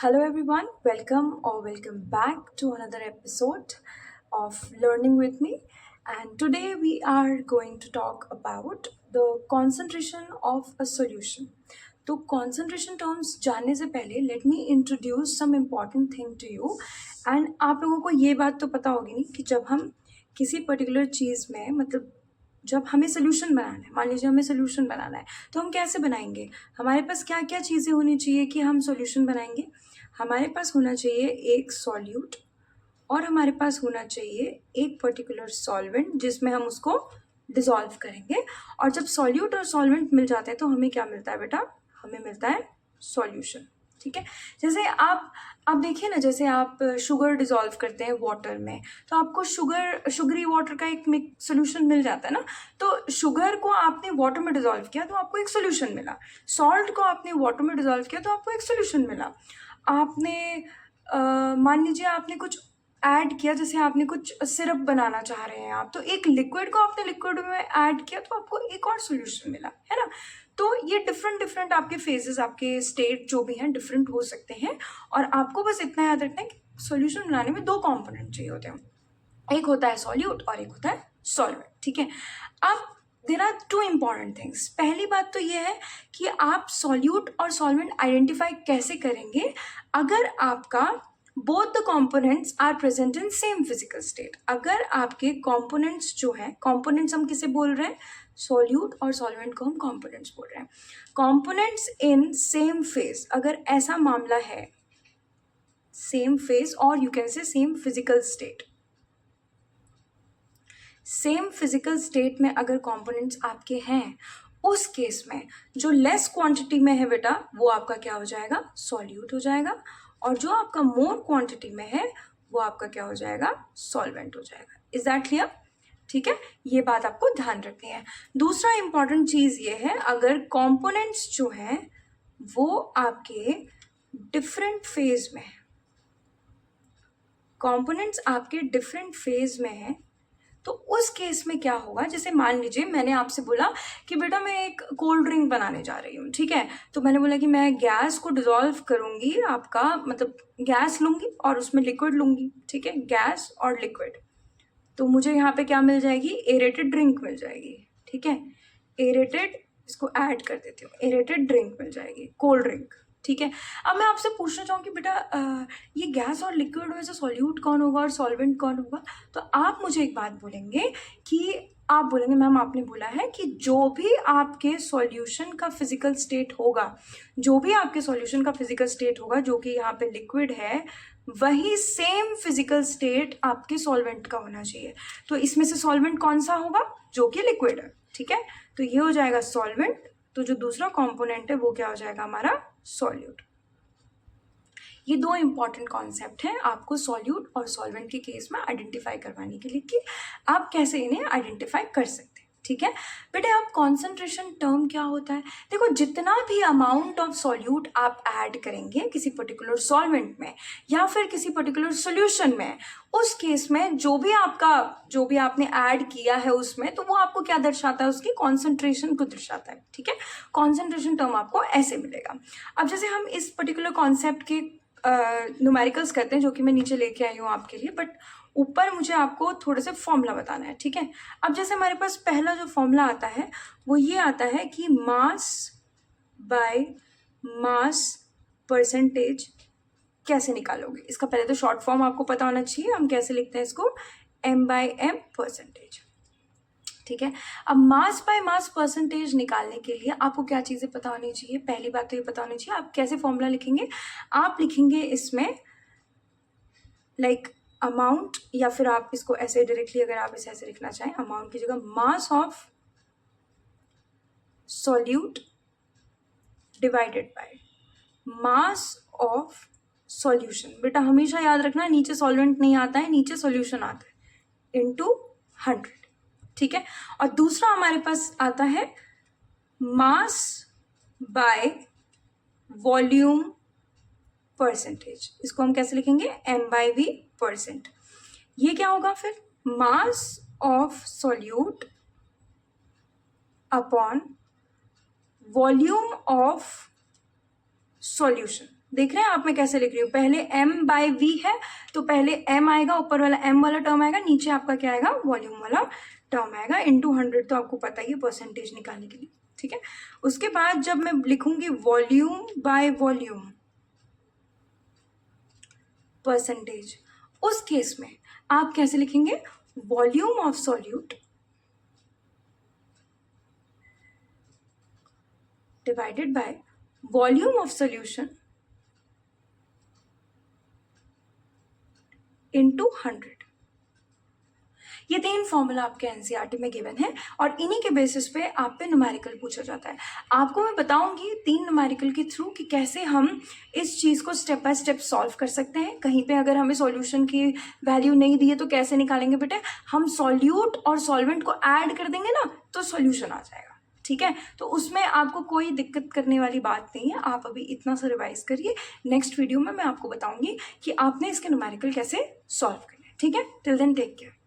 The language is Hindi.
Hello, everyone. Welcome back to another episode of Learning with Me. And today we are going to talk about the concentration of a solution. तो concentration terms जानने से पहले let me introduce some important thing to you. And आप लोगों को ये बात तो पता होगी नहीं कि जब हम किसी particular चीज़ में मतलब जब हमें सोल्यूशन बनाना है, मान लीजिए हमें सोल्यूशन बनाना है, तो हम कैसे बनाएंगे? हमारे पास क्या क्या चीज़ें होनी चाहिए कि हम सोल्यूशन बनाएंगे? हमारे पास होना चाहिए एक सॉल्यूट और हमारे पास होना चाहिए एक पर्टिकुलर सॉल्वेंट जिसमें हम उसको डिसॉल्व करेंगे। और जब सॉल्यूट और सॉल्वेंट मिल जाते हैं तो हमें क्या मिलता है बेटा? हमें मिलता है सॉल्यूशन। ठीक है, जैसे आप देखिए ना, जैसे आप शुगर डिसॉल्व करते हैं वाटर में तो आपको शुगरी वाटर का एक सोल्यूशन मिल जाता है ना। तो शुगर को आपने वाटर में डिसॉल्व किया तो आपको एक सोल्यूशन मिला, सॉल्ट को आपने वाटर में डिसॉल्व किया तो आपको एक सोल्यूशन मिला। आपने मान लीजिए आपने कुछ ऐड किया, जैसे आपने कुछ सिरप बनाना चाह रहे हैं आप, तो एक लिक्विड को आपने लिक्विड में ऐड किया तो आपको एक और सोल्यूशन मिला, है ना। तो ये डिफरेंट आपके फेजेस, आपके स्टेट जो भी हैं डिफरेंट हो सकते हैं। और आपको बस इतना याद रखना है कि सोल्यूशन बनाने में दो कंपोनेंट चाहिए होते हैं, एक होता है सॉल्यूट और एक होता है सॉल्वेंट। ठीक है, अब there are two important things. पहली बात तो ये है कि आप सॉल्यूट और सॉल्वेंट आइडेंटिफाई कैसे करेंगे अगर आपका both the components are present in same physical state. अगर आपके कंपोनेंट्स जो है, कंपोनेंट्स हम किसे बोल रहे हैं? सॉल्यूट और सॉल्वेंट को हम कंपोनेंट्स बोल रहे हैं। कंपोनेंट्स इन सेम फेज, अगर ऐसा मामला है, सेम फेज और you can say same physical state, same physical state में अगर कंपोनेंट्स आपके हैं, उस केस में जो लेस क्वांटिटी में है बेटा वो आपका क्या हो जाएगा? सॉल्यूट हो जाएगा। और जो आपका मोर क्वांटिटी में है वो आपका क्या हो जाएगा? सॉल्वेंट हो जाएगा। Is that clear? ठीक है, ये बात आपको ध्यान रखनी है। दूसरा इंपॉर्टेंट चीज ये है, अगर कंपोनेंट्स जो हैं वो आपके डिफरेंट फेज में है, कंपोनेंट्स आपके डिफरेंट फेज में है, तो उस केस में क्या होगा? जैसे मान लीजिए मैंने आपसे बोला कि बेटा मैं एक कोल्ड ड्रिंक बनाने जा रही हूँ, ठीक है। तो मैंने बोला कि मैं गैस को डिसॉल्व करूँगी, आपका मतलब गैस लूँगी और उसमें लिक्विड लूँगी, ठीक है, गैस और लिक्विड। तो मुझे यहाँ पे क्या मिल जाएगी? एरेटेड ड्रिंक मिल जाएगी, ठीक है। एरेटेड, इसको ऐड कर देती हूँ, एरेटेड ड्रिंक मिल जाएगी, कोल्ड ड्रिंक। ठीक है, अब मैं आपसे पूछना चाहूँ कि बेटा ये गैस और लिक्विड में से सॉल्यूट कौन होगा और सॉल्वेंट कौन होगा? तो आप मुझे एक बात बोलेंगे कि आप बोलेंगे मैम आपने बोला है कि जो भी आपके सॉल्यूशन का फिजिकल स्टेट होगा, जो भी आपके सॉल्यूशन का फिजिकल स्टेट होगा, जो कि यहाँ पे लिक्विड है, वही सेम फिजिकल स्टेट आपके सॉल्वेंट का होना चाहिए। तो इसमें से सॉल्वेंट कौन सा होगा? जो कि लिक्विड है, ठीक है। तो ये हो जाएगा सॉल्वेंट, तो जो दूसरा कंपोनेंट है वो क्या हो जाएगा? हमारा सॉल्यूट। ये दो इंपॉर्टेंट कॉन्सेप्ट हैं आपको सॉल्यूट और सॉल्वेंट के केस में आइडेंटिफाई करवाने के लिए कि आप कैसे इन्हें आइडेंटिफाई कर सकते हैं। ठीक है बेटे, अब कॉन्सेंट्रेशन टर्म क्या होता है? देखो, जितना भी अमाउंट ऑफ सॉल्यूट आप ऐड करेंगे किसी पर्टिकुलर सॉल्वेंट में या फिर किसी पर्टिकुलर सॉल्यूशन में, उस केस में जो भी आपने ऐड किया है उसमें, तो वो आपको क्या दर्शाता है? उसकी कॉन्सेंट्रेशन को दर्शाता है। ठीक है, कॉन्सेंट्रेशन टर्म आपको ऐसे मिलेगा। अब जैसे हम इस पर्टिकुलर कॉन्सेप्ट के न्यूमेरिकल्स करते हैं, जो कि मैं नीचे लेके आई हूँ आपके लिए, बट ऊपर मुझे आपको थोड़े से फॉर्मूला बताना है। ठीक है, अब जैसे हमारे पास पहला जो फॉर्मूला आता है वो ये आता है कि मास बाय मास परसेंटेज कैसे निकालोगे। इसका पहले तो शॉर्ट फॉर्म आपको पता होना चाहिए, हम कैसे लिखते हैं इसको? m/m percentage. ठीक है, अब मास बाय मास परसेंटेज निकालने के लिए आपको क्या चीज़ें पता होनी चाहिए? पहली बात तो ये पता होनी चाहिए आप कैसे फॉर्मूला लिखेंगे। आप लिखेंगे इसमें लाइक अमाउंट, या फिर आप इसको ऐसे डायरेक्टली, अगर आप इसे ऐसे लिखना चाहें, अमाउंट की जगह mass of solute divided by mass of solution. बेटा हमेशा याद रखना, नीचे सॉल्वेंट नहीं आता है, नीचे सॉल्यूशन आता है, इनटू 100। ठीक है, और दूसरा हमारे पास आता है मास बाय वॉल्यूम परसेंटेज। इसको हम कैसे लिखेंगे? m/v percent. ये क्या होगा फिर? Mass of solute upon volume of solution. देख रहे हैं आप मैं कैसे लिख रही हूँ, पहले m/v है तो पहले m आएगा, ऊपर वाला m वाला टर्म आएगा, नीचे आपका क्या आएगा, वॉल्यूम वाला टर्म आएगा, इनटू 100 तो आपको पता ही है परसेंटेज निकालने के लिए, ठीक है। उसके बाद जब मैं लिखूंगी वॉल्यूम बाय वॉल्यूम परसेंटेज, उस केस में आप कैसे लिखेंगे, volume of solute divided by volume of solution into 100। ये 3 फॉर्मूला आपके एनसीईआरटी में गिवन है और इन्हीं के बेसिस पे आप पे न्यूमेरिकल पूछा जाता है। आपको मैं बताऊंगी 3 न्यूमेरिकल के थ्रू कि कैसे हम इस चीज़ को स्टेप बाय स्टेप सॉल्व कर सकते हैं। कहीं पे अगर हमें सॉल्यूशन की वैल्यू नहीं दी है तो कैसे निकालेंगे बेटे, हम सॉल्यूट और सॉल्वेंट को ऐड कर देंगे ना तो सॉल्यूशन आ जाएगा, ठीक है। तो उसमें आपको कोई दिक्कत करने वाली बात नहीं है, आप अभी इतना सा रिवाइज करिए। नेक्स्ट वीडियो में मैं आपको बताऊंगी कि आपने इसके न्यूमेरिकल कैसे सॉल्व करना है, ठीक है। Till then take care.